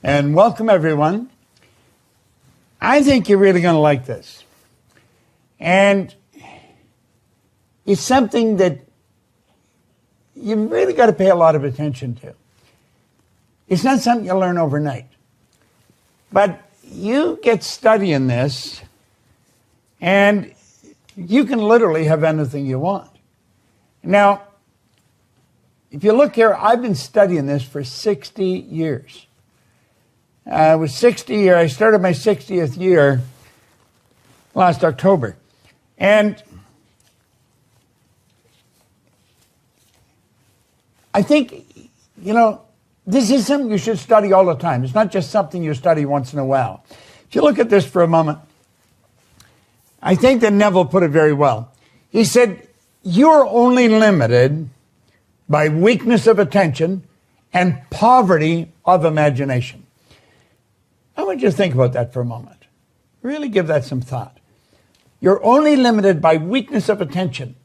and welcome everyone. I think you're really going to like this. And it's something that you've really got to pay a lot of attention to. It's not something you learn overnight. But you get studying this, and you can literally have anything you want. Now, if you look here, I've been studying this for 60 years. I was 60 years. I started my 60th year last October. And I think, this is something you should study all the time. It's not just something you study once in a while. If you look at this for a moment, I think that Neville put it very well. He said, you're only limited by weakness of attention and poverty of imagination. I want you to think about that for a moment. Really give that some thought. You're only limited by weakness of attention.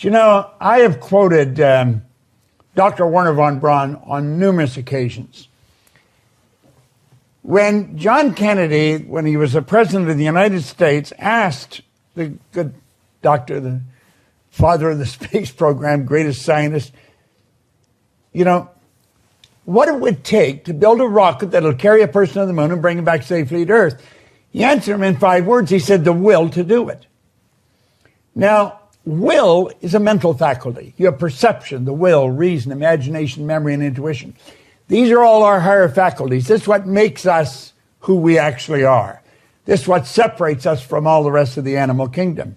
I have quoted Dr. Wernher von Braun on numerous occasions. When John Kennedy, when he was the president of the United States, asked the good doctor, the father of the space program, greatest scientist, what it would take to build a rocket that'll carry a person to the moon and bring him back safely to Earth. He answered him in 5 words. He said, the will to do it. Now, will is a mental faculty. You have perception, the will, reason, imagination, memory, and intuition. These are all our higher faculties. This is what makes us who we actually are. This is what separates us from all the rest of the animal kingdom.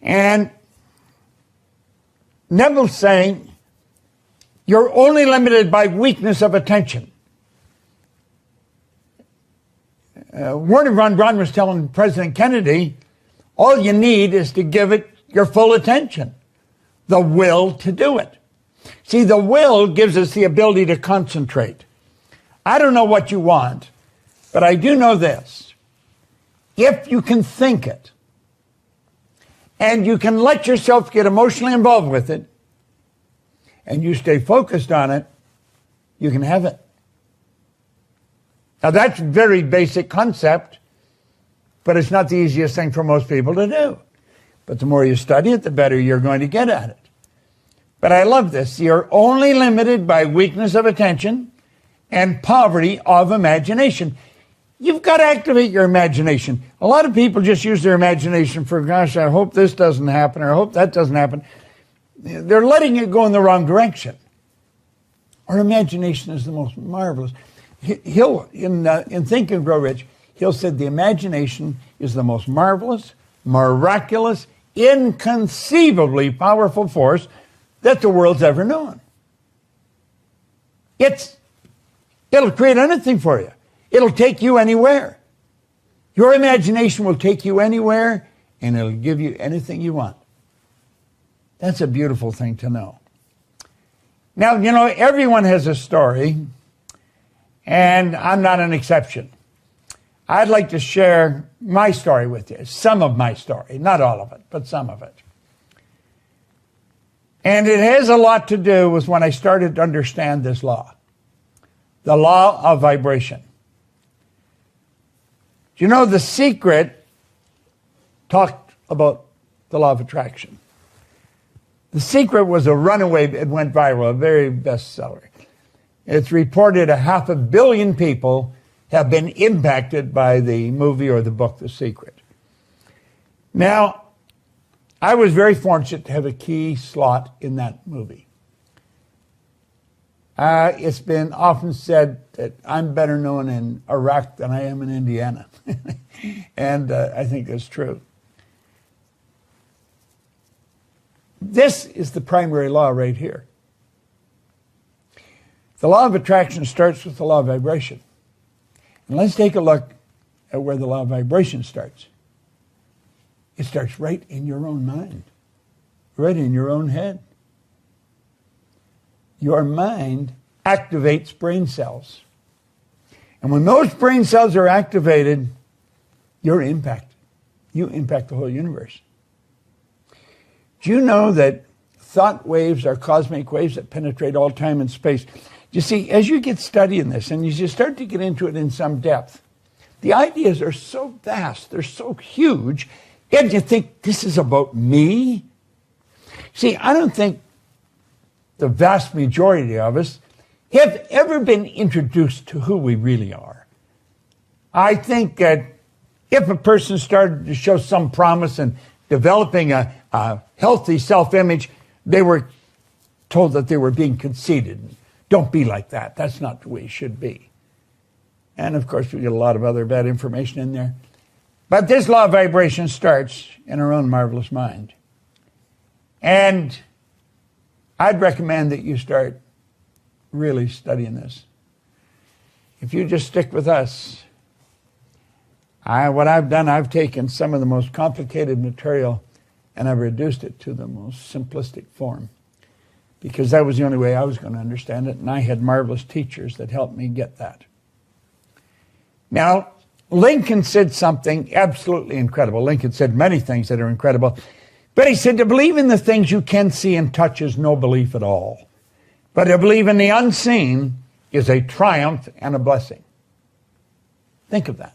And Neville's saying, you're only limited by weakness of attention. Wernher von Braun was telling President Kennedy, all you need is to give it your full attention, the will to do it. See, the will gives us the ability to concentrate. I don't know what you want, but I do know this. If you can think it, and you can let yourself get emotionally involved with it, and you stay focused on it, you can have it. Now, that's a very basic concept, but it's not the easiest thing for most people to do. But the more you study it, the better you're going to get at it. But I love this. You're only limited by weakness of attention and poverty of imagination. You've got to activate your imagination. A lot of people just use their imagination for, gosh, I hope this doesn't happen, or I hope that doesn't happen. They're letting it go in the wrong direction. Our imagination is the most marvelous. In Think and Grow Rich, Hill said the imagination is the most marvelous, miraculous, inconceivably powerful force that the world's ever known. It'll create anything for you. It'll take you anywhere. Your imagination will take you anywhere, and it'll give you anything you want. That's a beautiful thing to know. Now, everyone has a story, and I'm not an exception. I'd like to share my story with you, some of my story, not all of it, but some of it. And it has a lot to do with when I started to understand this law, the law of vibration. The Secret talked about the law of attraction. The Secret was a runaway, it went viral, a very bestseller. It's reported 500 million people have been impacted by the movie or the book, The Secret. Now, I was very fortunate to have a key slot in that movie. It's been often said that I'm better known in Iraq than I am in Indiana. And I think that's true. This is the primary law right here. The law of attraction starts with the law of vibration. And let's take a look at where the law of vibration starts. It starts right in your own mind, right in your own head. Your mind activates brain cells. And when those brain cells are activated, you're impacted. You impact the whole universe. Do you know that thought waves are cosmic waves that penetrate all time and space? You see, as you get studying this and as you start to get into it in some depth, the ideas are so vast, they're so huge, and you think, this is about me? See, I don't think the vast majority of us have ever been introduced to who we really are. I think that if a person started to show some promise in developing a healthy self-image, they were told that they were being conceited. Don't be like that. That's not the way you should be. And of course, we get a lot of other bad information in there. But this law of vibration starts in our own marvelous mind. And I'd recommend that you start really studying this. If you just stick with us, what I've done, I've taken some of the most complicated material and I've reduced it to the most simplistic form, because that was the only way I was going to understand it, and I had marvelous teachers that helped me get that. Now, Lincoln said something absolutely incredible. Lincoln said many things that are incredible, but he said, to believe in the things you can see and touch is no belief at all. But to believe in the unseen is a triumph and a blessing. Think of that.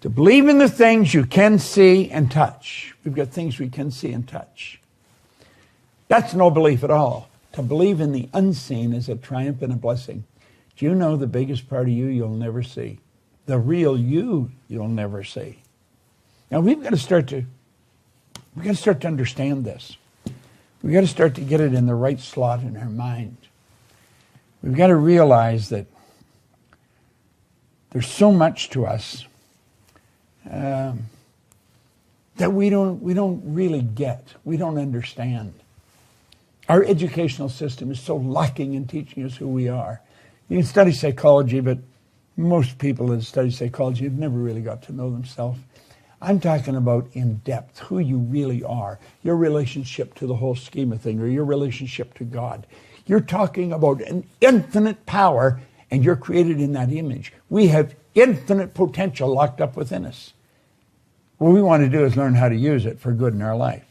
To believe in the things you can see and touch. We've got things we can see and touch. That's no belief at all. To believe in the unseen is a triumph and a blessing. Do you know the biggest part of you you'll never see? The real you you'll never see. Now we've got to start to understand this. We've got to start to get it in the right slot in our mind. We've got to realize that there's so much to us that we don't really get. We don't understand. Our educational system is so lacking in teaching us who we are. You can study psychology, but most people that study psychology have never really got to know themselves. I'm talking about in depth, who you really are, your relationship to the whole scheme of things, or your relationship to God. You're talking about an infinite power, and you're created in that image. We have infinite potential locked up within us. What we want to do is learn how to use it for good in our life.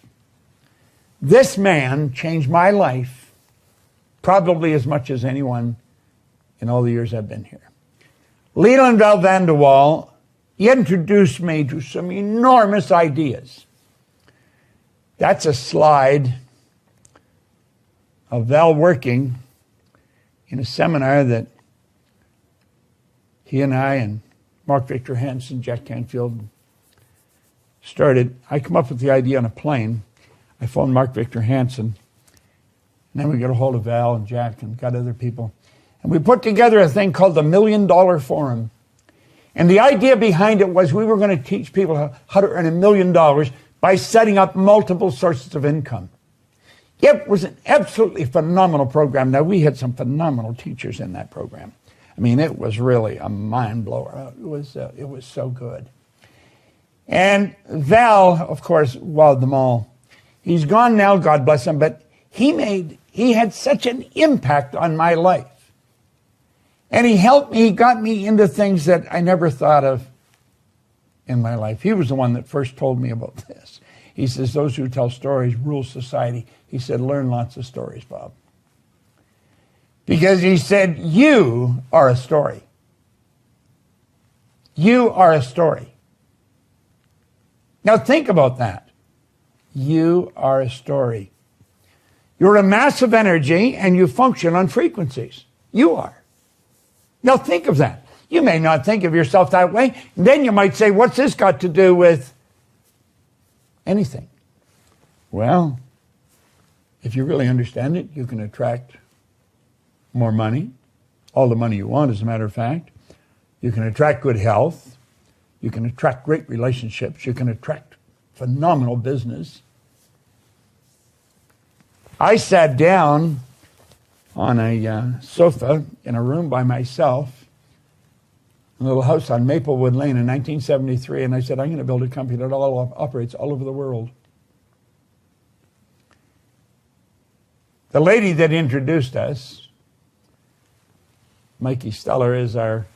This man changed my life probably as much as anyone in all the years I've been here. Leland Val Van de Waal, he introduced me to some enormous ideas. That's a slide of Val working in a seminar that he and I and Mark Victor Hansen, Jack Canfield started. I come up with the idea on a plane. I phoned Mark Victor Hansen. And then we got a hold of Val and Jack and got other people. And we put together a thing called the $1 Million Forum. And the idea behind it was we were going to teach people how to earn $1 million by setting up multiple sources of income. It was an absolutely phenomenal program. Now, we had some phenomenal teachers in that program. I mean, it was really a mind blower. It was so good. And Val, of course, wowed them all. He's gone now, God bless him, but he had such an impact on my life. And he helped me, he got me into things that I never thought of in my life. He was the one that first told me about this. He says, those who tell stories rule society. He said, learn lots of stories, Bob. Because he said, you are a story. You are a story. Now think about that. You are a story. You're a mass of energy and you function on frequencies. You are. Now think of that. You may not think of yourself that way. And then you might say, what's this got to do with anything? Well, if you really understand it, you can attract more money, all the money you want, as a matter of fact. You can attract good health. You can attract great relationships. You can attract phenomenal business. I sat down on a sofa in a room by myself, in a little house on Maplewood Lane in 1973, and I said, I'm going to build a company that operates all over the world. The lady that introduced us, Mikey Steller, is our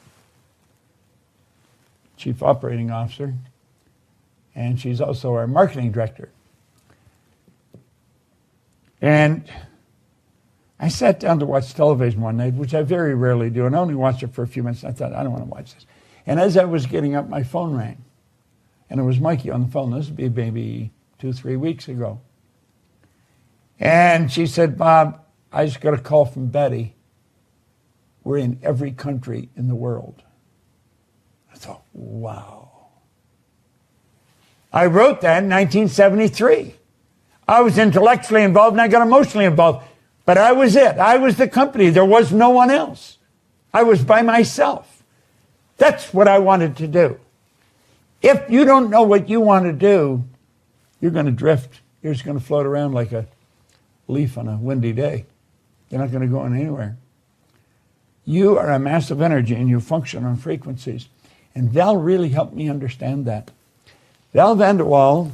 Chief Operating Officer, and she's also our Marketing Director. And I sat down to watch television one night, which I very rarely do, and I only watched it for a few minutes. I thought, I don't want to watch this. And as I was getting up, my phone rang. And it was Mikey on the phone. This would be maybe 2-3 weeks ago. And she said, Bob, I just got a call from Betty. We're in every country in the world. I thought, wow. I wrote that in 1973. I was intellectually involved and I got emotionally involved. But I was it. I was the company. There was no one else. I was by myself. That's what I wanted to do. If you don't know what you want to do, you're going to drift. You're just going to float around like a leaf on a windy day. You're not going to go anywhere. You are a mass of energy and you function on frequencies. And Val really helped me understand that. Val Vanderwall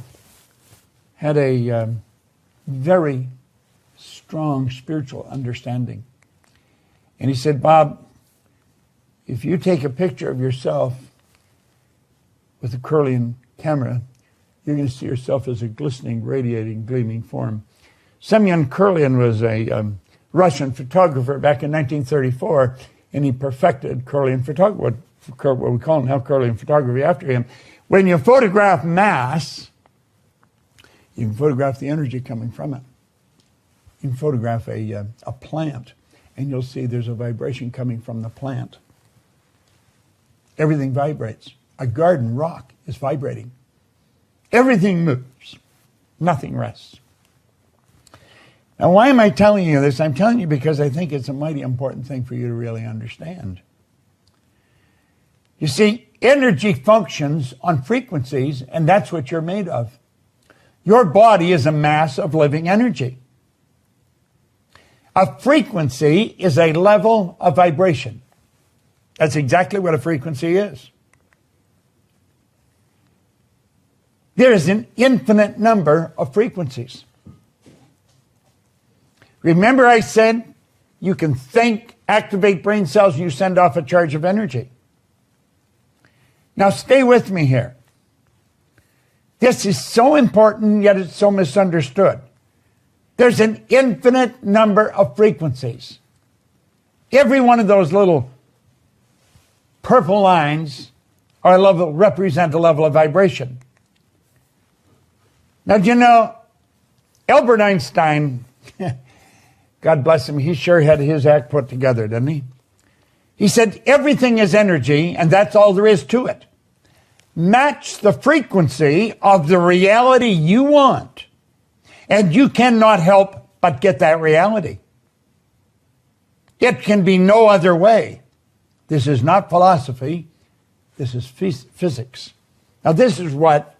had a very strong spiritual understanding. And he said, Bob, if you take a picture of yourself with a Kirlian camera, you're going to see yourself as a glistening, radiating, gleaming form. Semyon Kirlian was a Russian photographer back in 1934, and he perfected Kirlian photography, what we call now Kirlian photography after him. When you photograph mass, you can photograph the energy coming from it. You can photograph a plant, and you'll see there's a vibration coming from the plant. Everything vibrates. A garden rock is vibrating. Everything moves. Nothing rests. Now, why am I telling you this? I'm telling you because I think it's a mighty important thing for you to really understand. You see, energy functions on frequencies, and that's what you're made of. Your body is a mass of living energy. A frequency is a level of vibration. That's exactly what a frequency is. There is an infinite number of frequencies. Remember I said you can think, activate brain cells, and you send off a charge of energy. Now stay with me here. This is so important, yet it's so misunderstood. There's an infinite number of frequencies. Every one of those little purple lines represent a level of vibration. Now, do you know, Albert Einstein, God bless him, he sure had his act put together, didn't he? He said, everything is energy, and that's all there is to it. Match the frequency of the reality you want, and you cannot help but get that reality. It can be no other way. This is not philosophy. This is physics. Now, this is what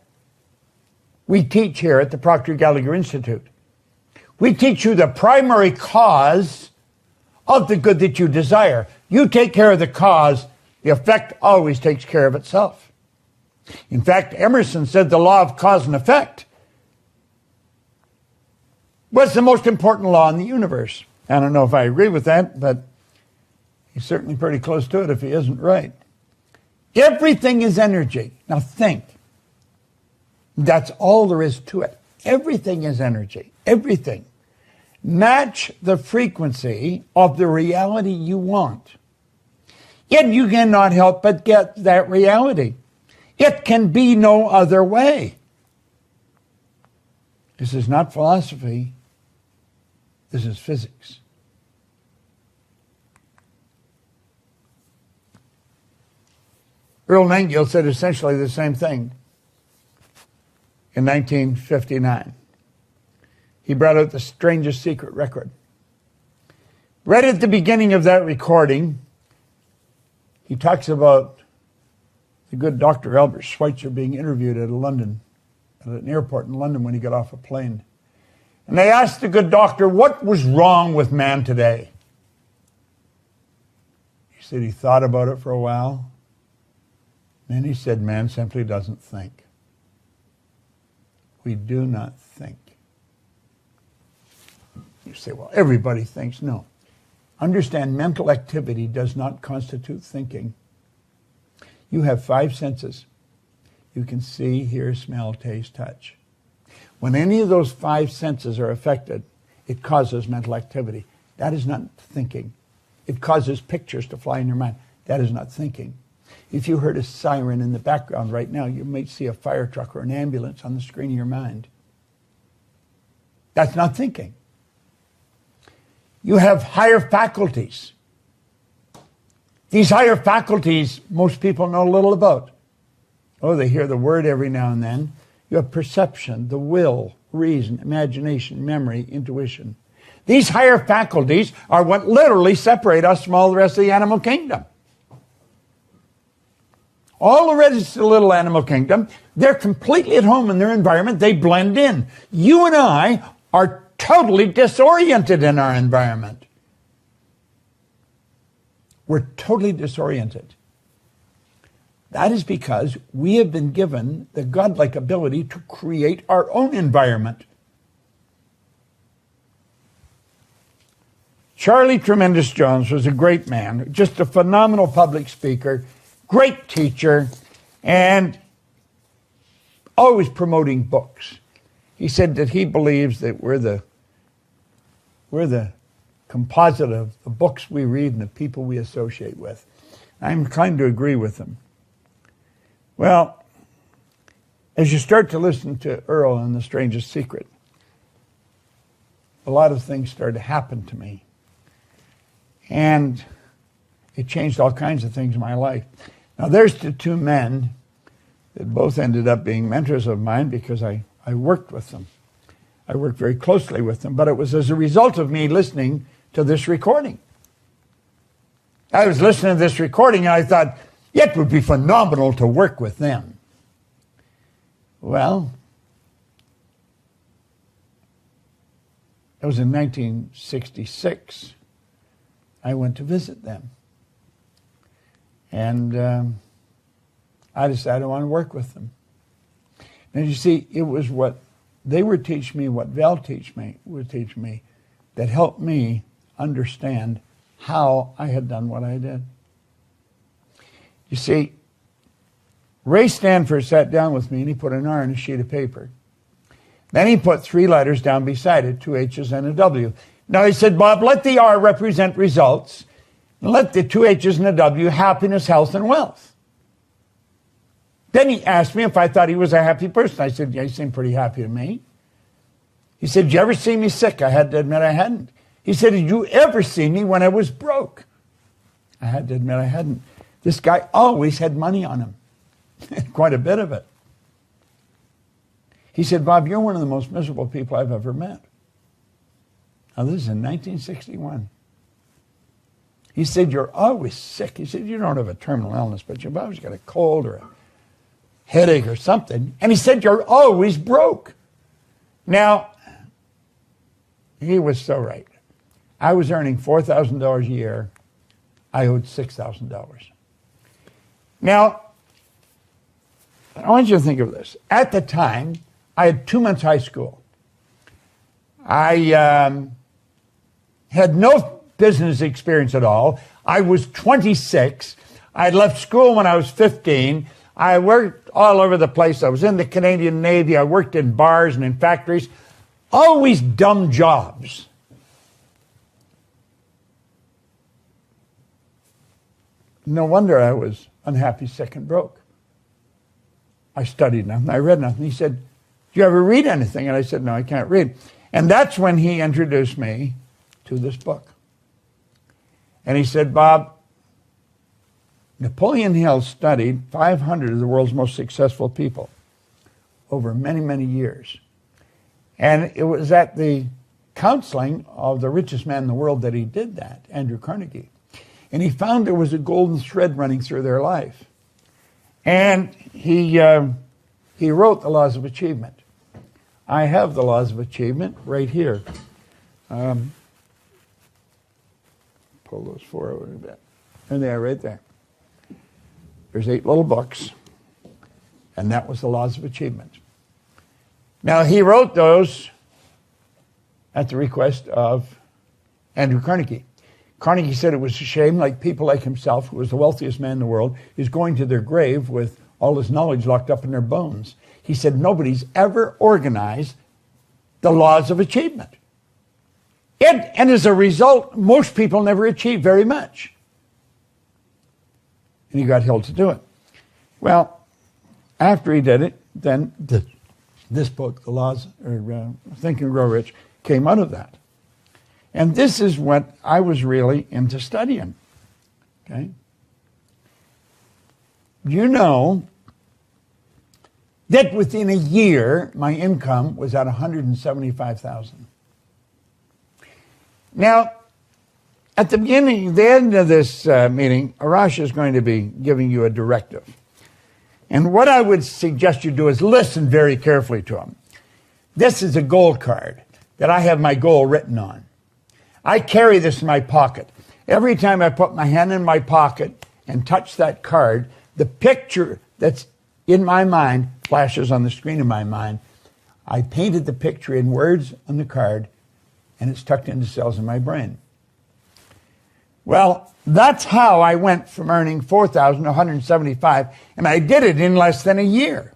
we teach here at the Proctor Gallagher Institute. We teach you the primary cause of the good that you desire. You take care of the cause, the effect always takes care of itself. In fact, Emerson said the law of cause and effect was the most important law in the universe. I don't know if I agree with that, but he's certainly pretty close to it if he isn't right. Everything is energy. Now think. That's all there is to it. Everything is energy. Everything. Match the frequency of the reality you want. Yet you cannot help but get that reality. It can be no other way. This is not philosophy. This is physics. Earl Nightingale said essentially the same thing in 1959. He brought out the strangest secret record. Right at the beginning of that recording, he talks about the good Dr. Albert Schweitzer being interviewed at an airport in London when he got off a plane. And they asked the good doctor, what was wrong with man today? He said he thought about it for a while. Then he said, man simply doesn't think. We do not think. You say, well, everybody thinks. No. Understand, mental activity does not constitute thinking. You have 5 senses. You can see, hear, smell, taste, touch. When any of those 5 senses are affected, it causes mental activity. That is not thinking. It causes pictures to fly in your mind. That is not thinking. If you heard a siren in the background right now, you might see a fire truck or an ambulance on the screen of your mind. That's not thinking. You have higher faculties. These higher faculties, most people know little about. Oh, they hear the word every now and then. You have perception, the will, reason, imagination, memory, intuition. These higher faculties are what literally separate us from all the rest of the animal kingdom. All the rest of the little animal kingdom, they're completely at home in their environment. They blend in. You and I are totally disoriented in our environment. We're totally disoriented. That is because we have been given the godlike ability to create our own environment. Charlie Tremendous Jones was a great man, just a phenomenal public speaker, great teacher, and always promoting books. He said that he believes that we're the composite of the books we read and the people we associate with. I'm inclined to agree with him. Well, as you start to listen to Earl and The Strangest Secret, a lot of things started to happen to me. And it changed all kinds of things in my life. Now, there's the two men that both ended up being mentors of mine because I worked with them. I worked very closely with them, but it was as a result of me listening to this recording. I was listening to this recording and I thought, it would be phenomenal to work with them. Well, it was in 1966. I went to visit them. And I decided I want to work with them. And you see, it was what they would teach me, what Val would teach me, that helped me understand how I had done what I did. You see, Ray Stanford sat down with me and he put an R on a sheet of paper. Then he put 3 letters down beside it, 2 H's and a W. Now he said, Bob, let the R represent results, and let the 2 H's and a W happiness, health, and wealth. Then he asked me if I thought he was a happy person. I said, yeah, he seemed pretty happy to me. He said, did you ever see me sick? I had to admit I hadn't. He said, did you ever see me when I was broke? I had to admit I hadn't. This guy always had money on him, quite a bit of it. He said, Bob, you're one of the most miserable people I've ever met. Now, this is in 1961. He said, you're always sick. He said, you don't have a terminal illness, but you've always got a cold or a headache or something. And he said, you're always broke. Now, he was so right. I was earning $4,000 a year. I owed $6,000. Now, I want you to think of this. At the time, I had 2 months high school. I had no business experience at all. I was 26. I left school when I was 15. I worked all over the place. I was in the Canadian Navy. I worked in bars and in factories. Always dumb jobs. No wonder I was unhappy, sick, and broke. I studied nothing. I read nothing. He said, do you ever read anything? And I said, no, I can't read. And that's when he introduced me to this book. And he said, Bob, Napoleon Hill studied 500 of the world's most successful people over many, many years. And it was at the counseling of the richest man in the world that he did that, Andrew Carnegie. And he found there was a golden thread running through their life. And he wrote the Laws of Achievement. I have the Laws of Achievement right here. Pull those 4 over a bit. And they are right there. There's 8 little books. And that was the Laws of Achievement. Now, he wrote those at the request of Andrew Carnegie. Carnegie said it was a shame, like people like himself, who was the wealthiest man in the world, is going to their grave with all his knowledge locked up in their bones. He said nobody's ever organized the Laws of Achievement. And as a result, most people never achieve very much. And he got held to do it. Well, after he did it, then this book, The Laws, or Think and Grow Rich, came out of that. And this is what I was really into studying. Okay? You know that within a year, my income was at $175,000. Now, at the beginning, the end of this meeting, Arash is going to be giving you a directive. And what I would suggest you do is listen very carefully to him. This is a goal card that I have my goal written on. I carry this in my pocket. Every time I put my hand in my pocket and touch that card, the picture that's in my mind flashes on the screen of my mind. I painted the picture in words on the card, and it's tucked into cells in my brain. Well, that's how I went from earning $4,000 to $175,000, and I did it in less than a year.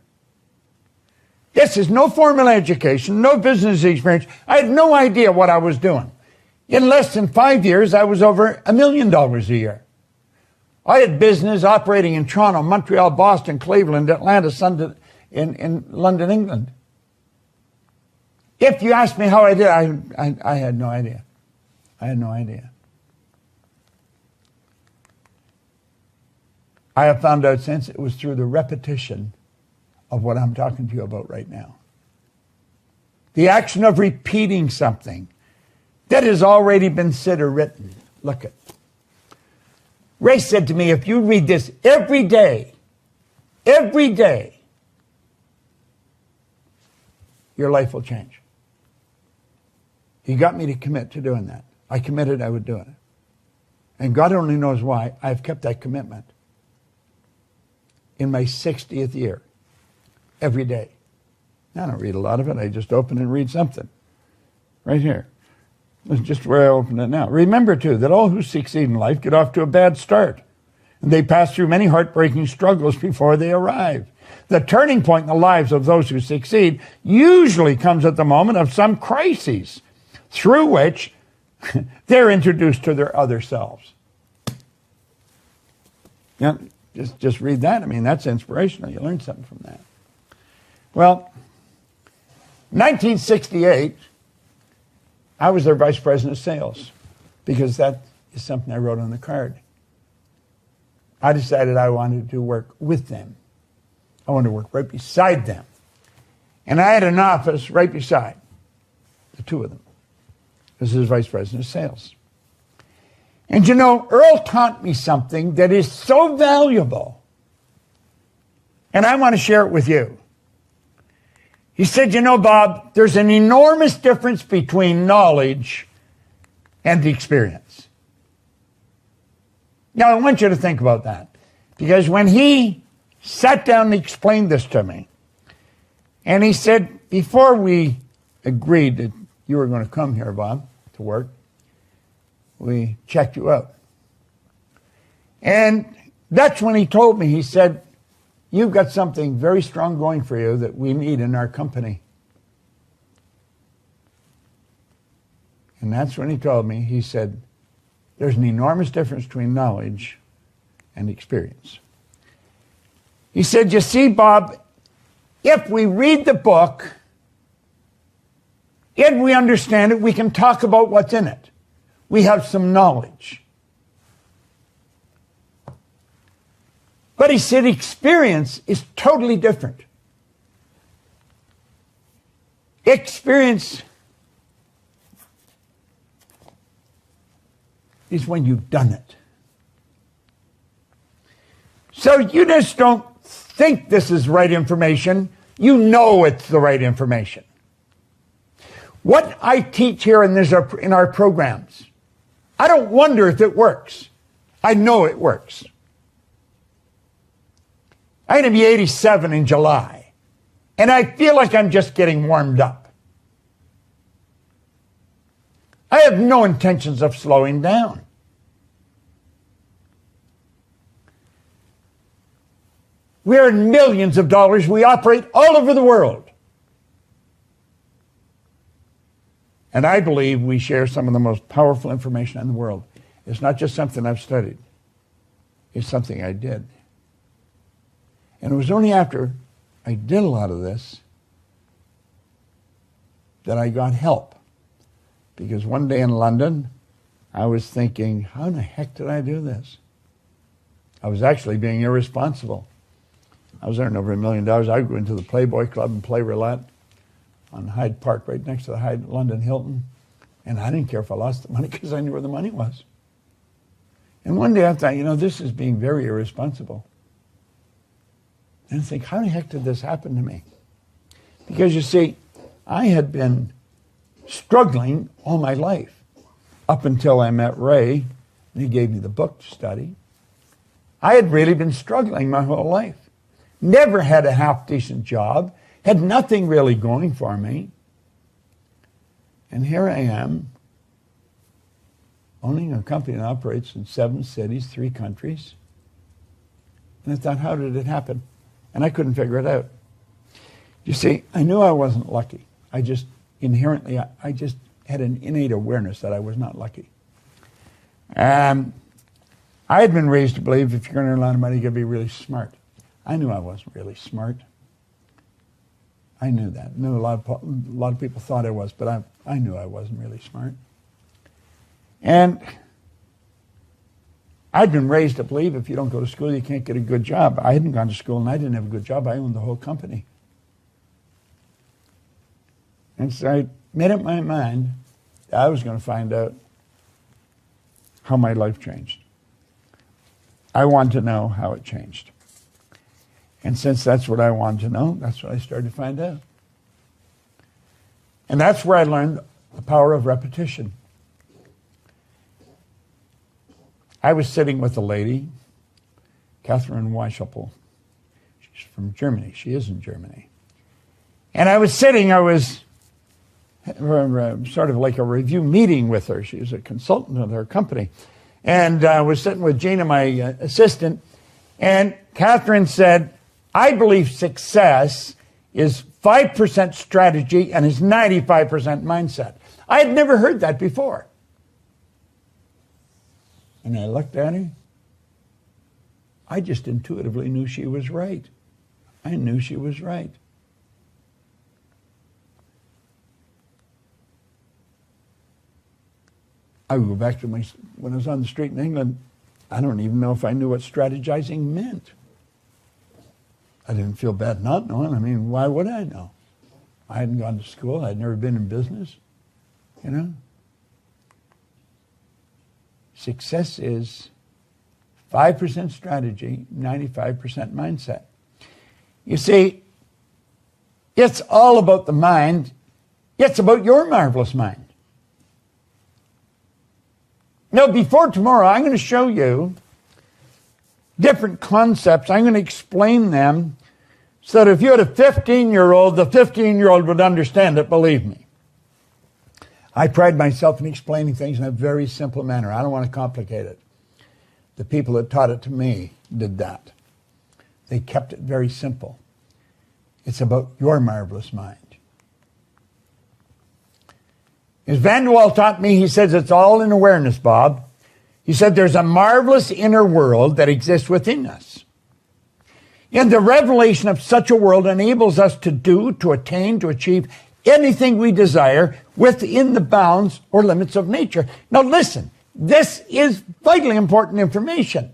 This is no formal education, no business experience. I had no idea what I was doing. In less than 5 years, I was over $1 million a year. I had business operating in Toronto, Montreal, Boston, Cleveland, Atlanta, in London, England. If you ask me how I did, I had no idea. I had no idea. I have found out since it was through the repetition of what I'm talking to you about right now. The action of repeating something that has already been said or written. Look at. Ray said to me, if you read this every day, your life will change. He got me to commit to doing that. I committed I would do it. And God only knows why I've kept that commitment. In my 60th year, every day. I don't read a lot of it. I just open and read something. Right here. That's just where I open it now. Remember, too, that all who succeed in life get off to a bad start. And they pass through many heartbreaking struggles before they arrive. The turning point in the lives of those who succeed usually comes at the moment of some crises, through which they're introduced to their other selves. Yeah. Just read that. I mean, that's inspirational. You learn something from that. Well, 1968, I was their vice president of sales because that is something I wrote on the card. I decided I wanted to work with them. I wanted to work right beside them. And I had an office right beside the two of them. This is vice president of sales. And you know, Earl taught me something that is so valuable. And I want to share it with you. He said, you know, Bob, there's an enormous difference between knowledge and experience. Now, I want you to think about that. Because when he sat down and explained this to me, and he said, before we agreed that you were going to come here, Bob, to work, we checked you out. And that's when he told me, he said, you've got something very strong going for you that we need in our company. And that's when he told me, he said, there's an enormous difference between knowledge and experience. He said, you see, Bob, if we read the book and we understand it, we can talk about what's in it. We have some knowledge. But he said experience is totally different. Experience is when you've done it. So you just don't think this is right information. You know it's the right information. What I teach here in our programs, I don't wonder if it works. I know it works. I'm going to be 87 in July, and I feel like I'm just getting warmed up. I have no intentions of slowing down. We earn millions of dollars. We operate all over the world. And I believe we share some of the most powerful information in the world. It's not just something I've studied. It's something I did. And it was only after I did a lot of this that I got help. Because one day in London, I was thinking, how in the heck did I do this? I was actually being irresponsible. I was earning over $1 million. I would go into the Playboy Club and play roulette on Hyde Park, right next to the London Hilton. And I didn't care if I lost the money because I knew where the money was. And one day I thought, this is being very irresponsible. And I think, how the heck did this happen to me? Because you see, I had been struggling all my life up until I met Ray, and he gave me the book to study. I had really been struggling my whole life. Never had a half-decent job, had nothing really going for me. And here I am, owning a company that operates in 7 cities, 3 countries. And I thought, how did it happen? And I couldn't figure it out. You see, I knew I wasn't lucky. I just inherently, I just had an innate awareness that I was not lucky. I had been raised to believe if you're going to earn a lot of money, you've got to be really smart. I knew I wasn't really smart. I knew that. I knew a lot of people thought I was, but I knew I wasn't really smart. And I'd been raised to believe if you don't go to school, you can't get a good job. I hadn't gone to school, and I didn't have a good job. I owned the whole company. And so I made up my mind that I was going to find out how my life changed. I wanted to know how it changed. And since that's what I wanted to know, that's what I started to find out. And that's where I learned the power of repetition. I was sitting with a lady, Catherine Weishaupt. She's from Germany. She is in Germany. And I was sort of like a review meeting with her. She was a consultant of her company. And I was sitting with Gina, my assistant, and Catherine said, I believe success is 5% strategy and is 95% mindset. I had never heard that before. And I looked at her. I just intuitively knew she was right. I knew she was right. I would go back to when I was on the street in England, I don't even know if I knew what strategizing meant. I didn't feel bad not knowing. I mean, why would I know? I hadn't gone to school. I'd never been in business, Success is 5% strategy, 95% mindset. You see, it's all about the mind. It's about your marvelous mind. Now, before tomorrow, I'm going to show you different concepts. I'm going to explain them so that if you had a 15-year-old, the 15-year-old would understand it, believe me. I pride myself in explaining things in a very simple manner. I don't want to complicate it. The people that taught it to me did that. They kept it very simple. It's about your marvelous mind. As Van de Waal taught me, he says it's all in awareness, Bob. He said there's a marvelous inner world that exists within us. And the revelation of such a world enables us to do, to attain, to achieve anything we desire within the bounds or limits of nature. Now listen, this is vitally important information.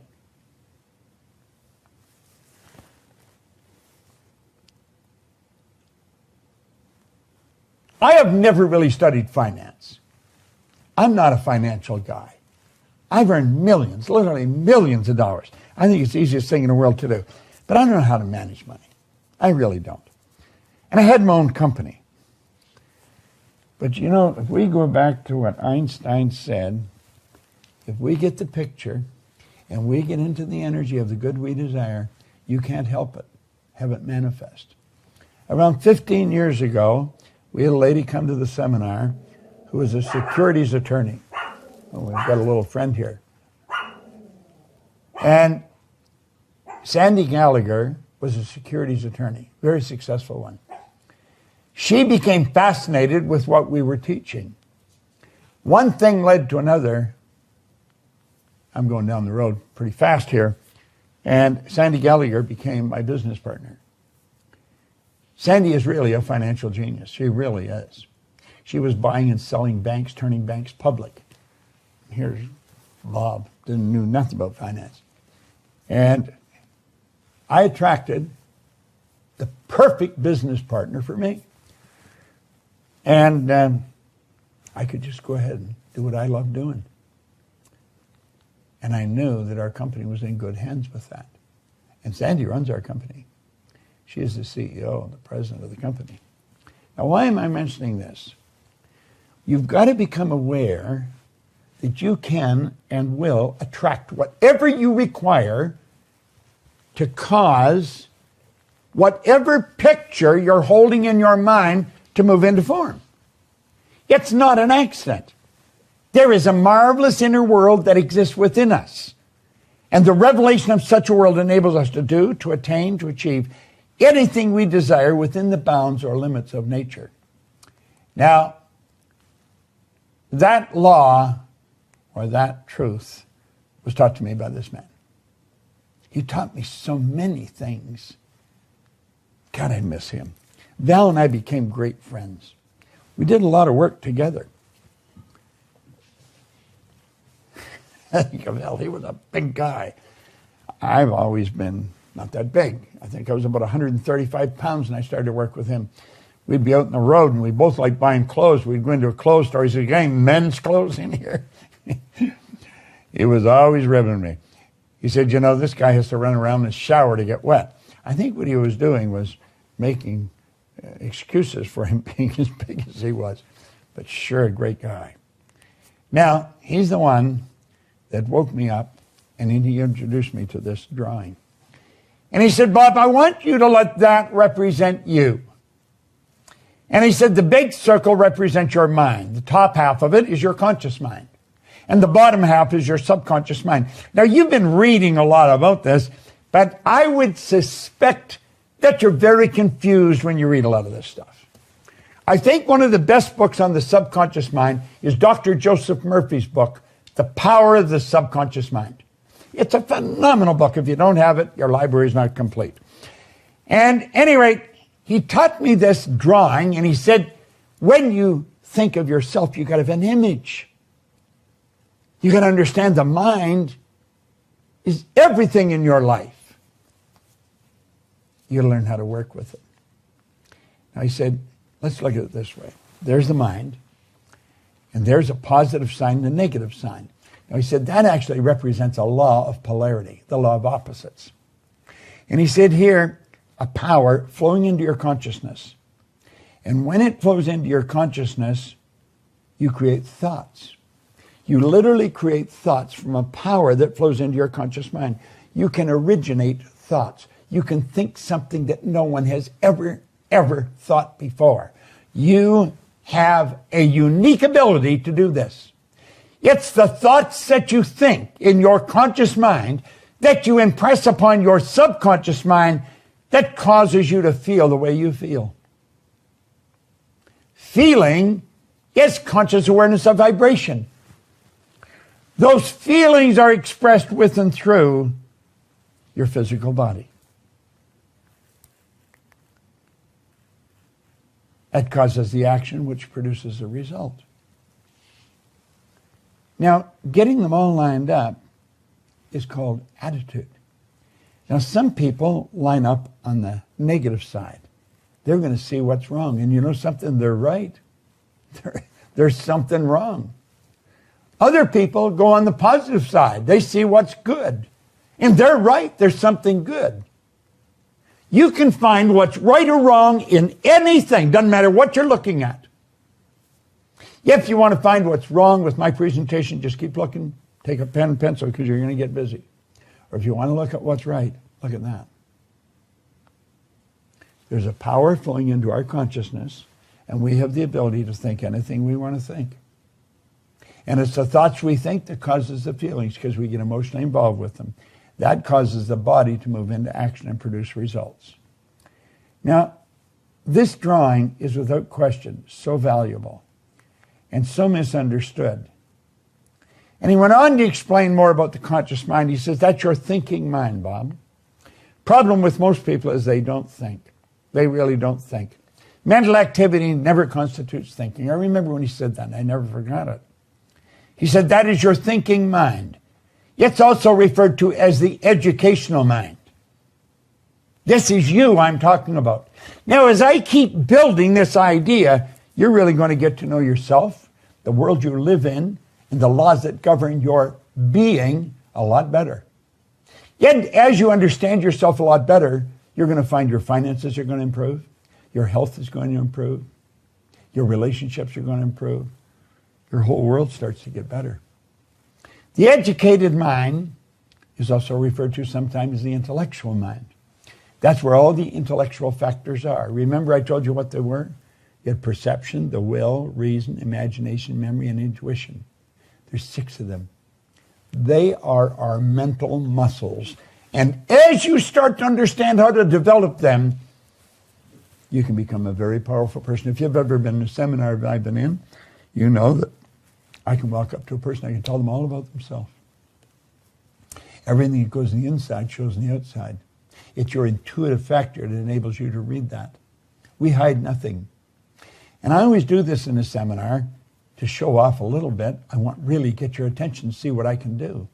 I have never really studied finance. I'm not a financial guy. I've earned millions, literally millions of dollars. I think it's the easiest thing in the world to do. But I don't know how to manage money. I really don't. And I had my own company. But if we go back to what Einstein said, if we get the picture and we get into the energy of the good we desire, you can't help it. Have it manifest. Around 15 years ago, we had a lady come to the seminar who was a securities attorney. Oh, we've got a little friend here. And Sandy Gallagher was a securities attorney, very successful one. She became fascinated with what we were teaching. one thing led to another. I'm going down the road pretty fast here. And Sandy Gallagher became my business partner. Sandy is really a financial genius. She really is. She was buying and selling banks, turning banks public. Here's Bob, knew nothing about finance. And I attracted the perfect business partner for me. And I could just go ahead and do what I love doing. And I knew that our company was in good hands with that. And Sandy runs our company. She is the CEO and the president of the company. Now, why am I mentioning this? You've got to become aware that you can and will attract whatever you require to cause whatever picture you're holding in your mind to move into form. It's not an accident. There is a marvelous inner world that exists within us. And the revelation of such a world enables us to do, to attain, to achieve anything we desire within the bounds or limits of nature. Now, that law or that truth was taught to me by this man. He taught me so many things. God, I miss him. Val and I became great friends. We did a lot of work together. Val, he was a big guy. I've always been not that big. I think I was about 135 pounds when I started to work with him. We'd be out on the road, and we both liked buying clothes. We'd go into a clothes store. He said, "You got any men's clothes in here?" He was always ribbing me. He said, "You know, this guy has to run around in the shower to get wet." I think what he was doing was making excuses for him being as big as he was. But sure, a great guy. Now, he's the one that woke me up, and he introduced me to this drawing. And he said, "Bob, I want you to let that represent you." And he said, the big circle represents your mind. The top half of it is your conscious mind. And the bottom half is your subconscious mind. Now, you've been reading a lot about this, but I would suspect that you're very confused when you read a lot of this stuff. I think one of the best books on the subconscious mind is Dr. Joseph Murphy's book, The Power of the Subconscious Mind. It's a phenomenal book. If you don't have it, your library is not complete. And at any rate, he taught me this drawing, and he said, when you think of yourself, you got to have an image. You got to understand the mind is everything in your life. You got to learn how to work with it. Now he said, let's look at it this way. There's the mind, and there's a positive sign and a negative sign. Now he said that actually represents a law of polarity, the law of opposites. And he said here, a power flowing into your consciousness. And when it flows into your consciousness, you create thoughts. You literally create thoughts from a power that flows into your conscious mind. You can originate thoughts. You can think something that no one has ever thought before. You have a unique ability to do this. It's the thoughts that you think in your conscious mind that you impress upon your subconscious mind that causes you to feel the way you feel. Feeling is conscious awareness of vibration. Those feelings are expressed with and through your physical body. That causes the action which produces the result. Now, getting them all lined up is called attitude. Now, some people line up on the negative side. They're going to see what's wrong. And you know something? They're right. There's something wrong. Other people go on the positive side. They see what's good. And they're right. There's something good. You can find what's right or wrong in anything. Doesn't matter what you're looking at. If you want to find what's wrong with my presentation, just keep looking. Take a pen and pencil because you're going to get busy. Or if you want to look at what's right, look at that. There's a power flowing into our consciousness, and we have the ability to think anything we want to think. And it's the thoughts we think that causes the feelings because we get emotionally involved with them. That causes the body to move into action and produce results. Now, this drawing is without question so valuable. and so misunderstood. And he went on to explain more about the conscious mind. He says, that's your thinking mind, Bob. Problem with most people is they don't think. They really don't think. Mental activity never constitutes thinking. I remember when he said that, and I never forgot it. He said, that is your thinking mind. It's also referred to as the educational mind. This is you I'm talking about. Now, as I keep building this idea, you're really going to get to know yourself, the world you live in, and the laws that govern your being a lot better. Yet, as you understand yourself a lot better, you're going to find your finances are going to improve, your health is going to improve, your relationships are going to improve, your whole world starts to get better. The educated mind is also referred to sometimes as the intellectual mind. That's where all the intellectual factors are. Remember I told you what they were? You had perception, the will, reason, imagination, memory, and intuition. There's 6 of them. They are our mental muscles. And as you start to understand how to develop them, you can become a very powerful person. If you've ever been in a seminar that I've been in, you know that I can walk up to a person, I can tell them all about themselves. Everything that goes on the inside shows on the outside. It's your intuitive factor that enables you to read that. We hide nothing. And I always do this in a seminar to show off a little bit. I want really get your attention, see what I can do.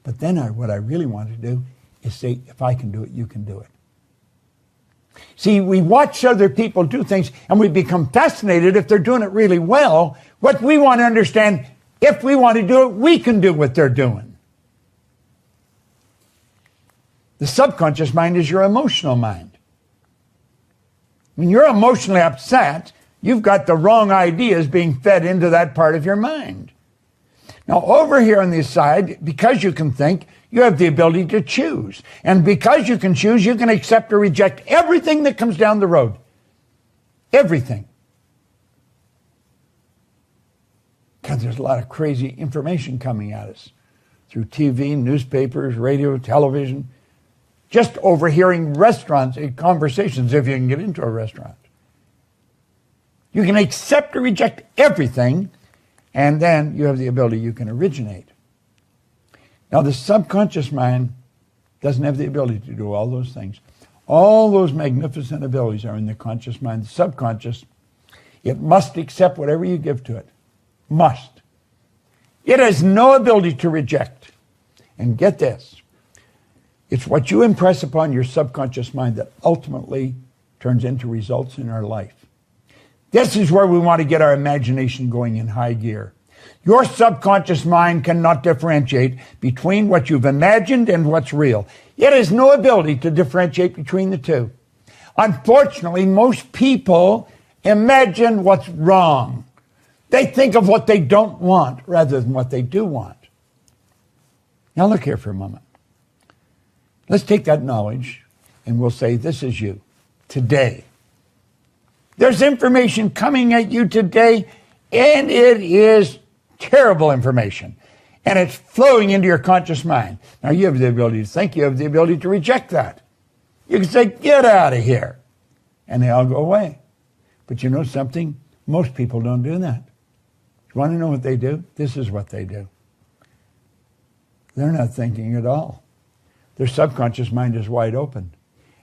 But then what I really want to do is say, if I can do it, you can do it. See, we watch other people do things and we become fascinated if they're doing it really well. What we want to understand, if we want to do it, we can do what they're doing. The subconscious mind is your emotional mind. When you're emotionally upset, you've got the wrong ideas being fed into that part of your mind. Now, over here on this side, because you can think, you have the ability to choose. And because you can choose, you can accept or reject everything that comes down the road. Everything. Because there's a lot of crazy information coming at us through TV, newspapers, radio, television. Just overhearing restaurants, conversations, if you can get into a restaurant. You can accept or reject everything, and then you have the ability you can originate. Now, the subconscious mind doesn't have the ability to do all those things. All those magnificent abilities are in the conscious mind. The subconscious, it must accept whatever you give to it. Must. It has no ability to reject. And get this, it's what you impress upon your subconscious mind that ultimately turns into results in our life. This is where we want to get our imagination going in high gear. Your subconscious mind cannot differentiate between what you've imagined and what's real. It has no ability to differentiate between the two. Unfortunately, most people imagine what's wrong. They think of what they don't want rather than what they do want. Now look here for a moment. Let's take that knowledge and we'll say, this is you today. There's information coming at you today, and it is terrible information. And it's flowing into your conscious mind. Now, you have the ability to think. You have the ability to reject that. You can say, get out of here. And they all go away. But you know something? Most people don't do that. You want to know what they do? This is what they do. They're not thinking at all. Their subconscious mind is wide open.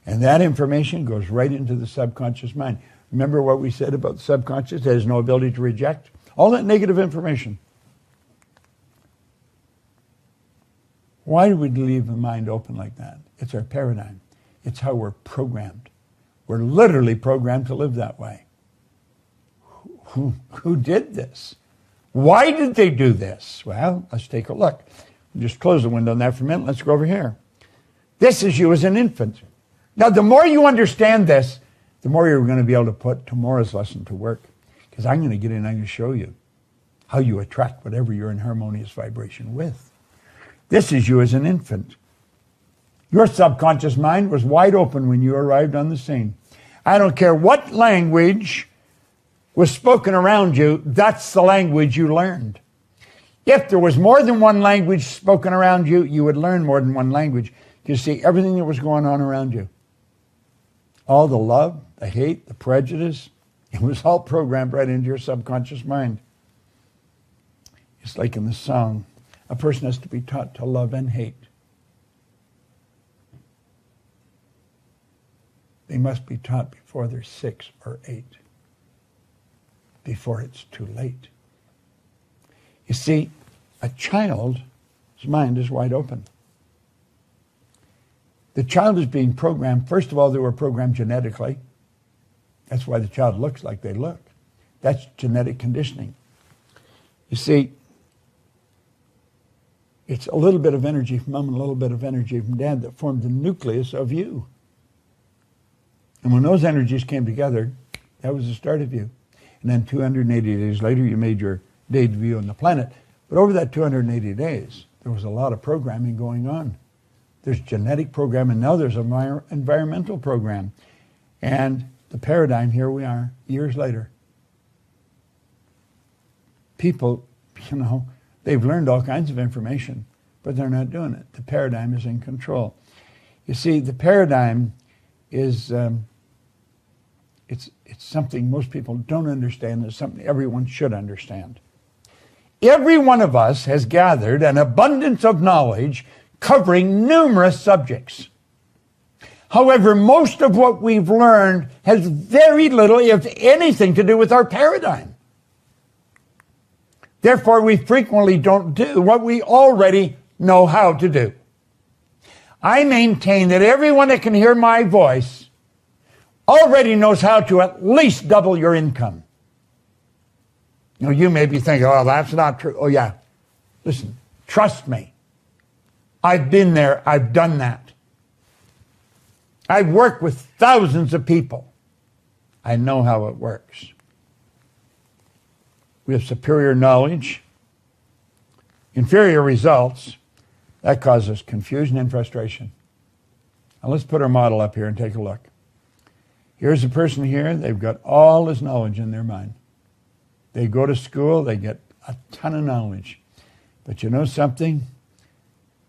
And that information goes right into the subconscious mind. Remember what we said about the subconscious? It has no ability to reject all that negative information. Why do we leave the mind open like that? It's our paradigm. It's how we're programmed. We're literally programmed to live that way. Who did this? Why did they do this? Well, let's take a look. Just close the window on that for a minute. Let's go over here. This is you as an infant. Now, the more you understand this, the more you're going to be able to put tomorrow's lesson to work. Because I'm going to get in and I'm going to show you how you attract whatever you're in harmonious vibration with. This is you as an infant. Your subconscious mind was wide open when you arrived on the scene. I don't care what language was spoken around you, that's the language you learned. If there was more than one language spoken around you, you would learn more than one language. You see everything that was going on around you. All the love, the hate, the prejudice, it was all programmed right into your subconscious mind. Just like in the song, a person has to be taught to love and hate. They must be taught before they're 6 or 8, before it's too late. You see, a child's mind is wide open. The child is being programmed. First of all, they were programmed genetically. That's why the child looks like they look. That's genetic conditioning. You see, it's a little bit of energy from mom and a little bit of energy from dad that formed the nucleus of you. And when those energies came together, that was the start of you. And then 280 days later, you made your debut on the planet. But over that 280 days, there was a lot of programming going on. There's genetic program, and now there's an environmental program. And the paradigm, here we are, years later. People, they've learned all kinds of information, but they're not doing it. The paradigm is in control. You see, the paradigm is, it's something most people don't understand. It's something everyone should understand. Every one of us has gathered an abundance of knowledge covering numerous subjects. However, most of what we've learned has very little, if anything, to do with our paradigm. Therefore, we frequently don't do what we already know how to do. I maintain that everyone that can hear my voice already knows how to at least double your income. You may be thinking, oh, that's not true. Oh, yeah. Listen, trust me. I've been there. I've done that. I've worked with thousands of people. I know how it works. We have superior knowledge, inferior results. That causes confusion and frustration. Now let's put our model up here and take a look. Here's a person here. They've got all this knowledge in their mind. They go to school. They get a ton of knowledge. But you know something?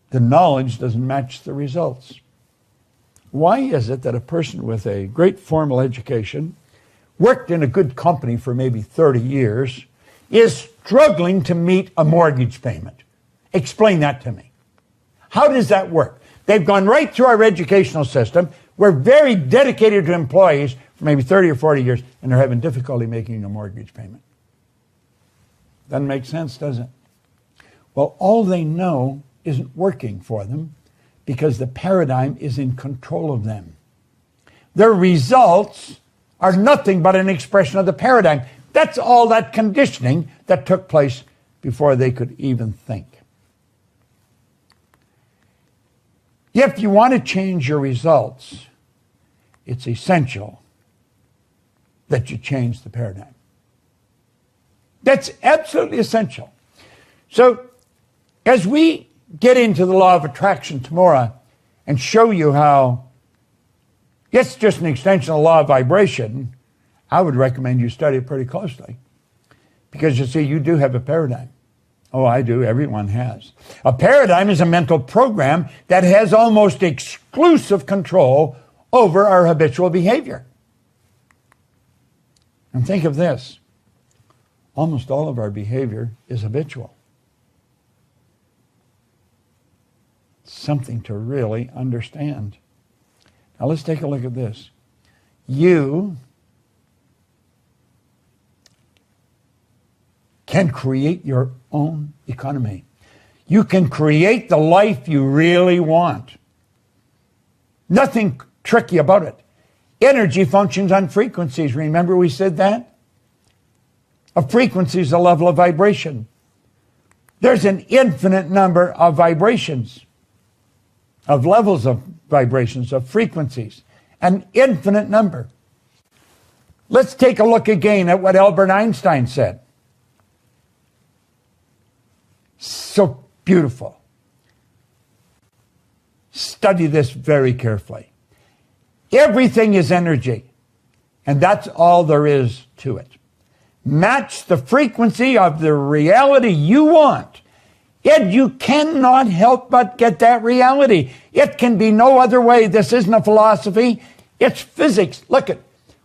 The knowledge doesn't match the results. Why is it that a person with a great formal education, worked in a good company for maybe 30 years, is struggling to meet a mortgage payment? Explain that to me. How does that work? They've gone right through our educational system. We're very dedicated to employees for maybe 30 or 40 years, and they're having difficulty making a mortgage payment. Doesn't make sense, does it? Well, all they know isn't working for them because the paradigm is in control of them. Their results are nothing but an expression of the paradigm. That's all that conditioning that took place before they could even think. If you want to change your results, it's essential that you change the paradigm. That's absolutely essential. So, as we get into the law of attraction tomorrow and show you how it's just an extension of the law of vibration, I would recommend you study it pretty closely. Because you see, you do have a paradigm. Oh, I do. Everyone has. A paradigm is a mental program that has almost exclusive control over our habitual behavior. And think of this. Almost all of our behavior is habitual. Something to really understand. Now let's take a look at this. You can create your own economy. You can create the life you really want. Nothing tricky about it. Energy functions on frequencies. Remember we said that? A frequency is a level of vibration. There's an infinite number of vibrations, of levels of vibrations, of frequencies. An infinite number. Let's take a look again at what Albert Einstein said. So beautiful. Study this very carefully. Everything is energy, and that's all there is to it. Match the frequency of the reality you want, and you cannot help but get that reality. It can be no other way. This isn't a philosophy. It's physics. Look at,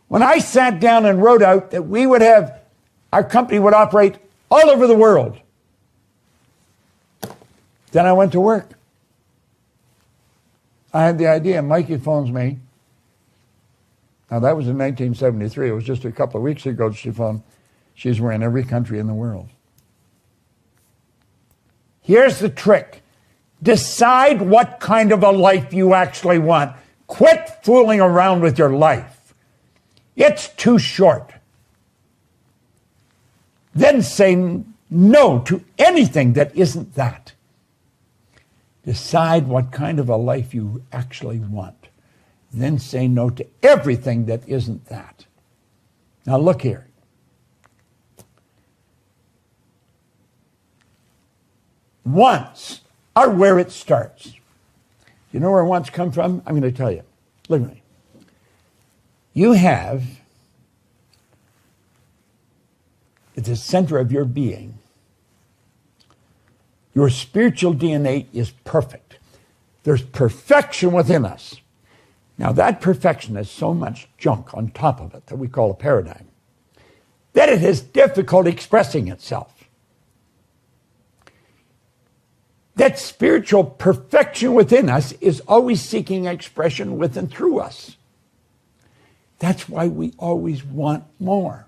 when I sat down and wrote out that we would have, our company would operate all over the world, Then I went to work. I had the idea. Mikey phones me. Now, that was in 1973. It was just a couple of weeks ago she phoned. She's in every country in the world. Here's the trick. Decide what kind of a life you actually want. Quit fooling around with your life. It's too short. Then say no to anything that isn't that. Decide what kind of a life you actually want. Then say no to everything that isn't that. Now look here. Wants are where it starts. You know where wants come from? I'm going to tell you. Look at me. You have, at the center of your being, your spiritual DNA is perfect. There's perfection within us. Now that perfection has so much junk on top of it that we call a paradigm, that it has difficulty expressing itself. That spiritual perfection within us is always seeking expression with and through us. That's why we always want more.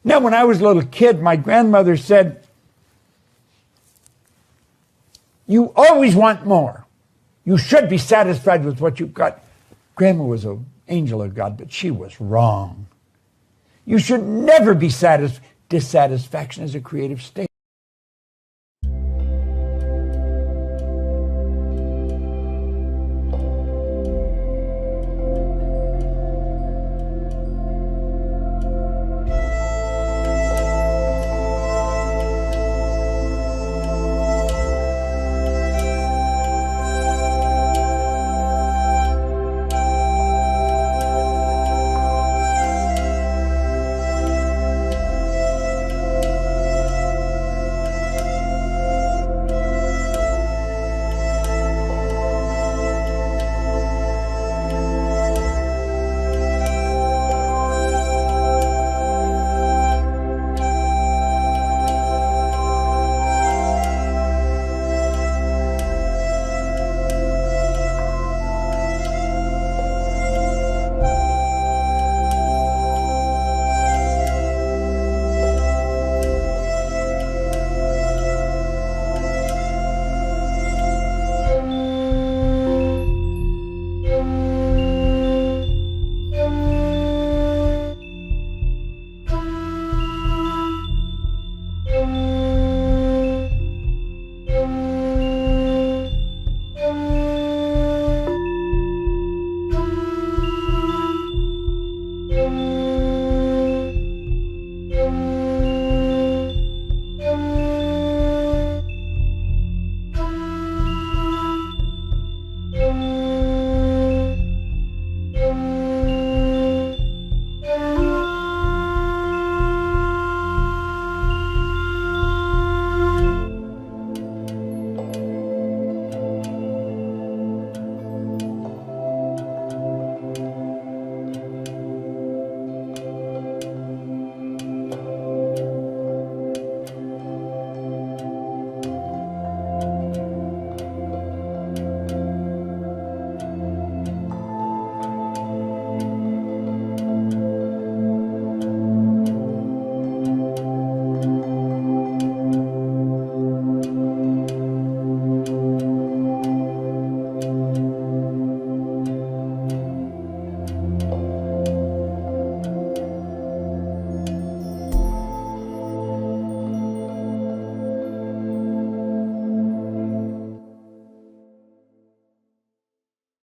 Now, when I was a little kid, my grandmother said, you always want more. You should be satisfied with what you've got. Grandma was an angel of God, but she was wrong. You should never be satisfied. Dissatisfaction is a creative state.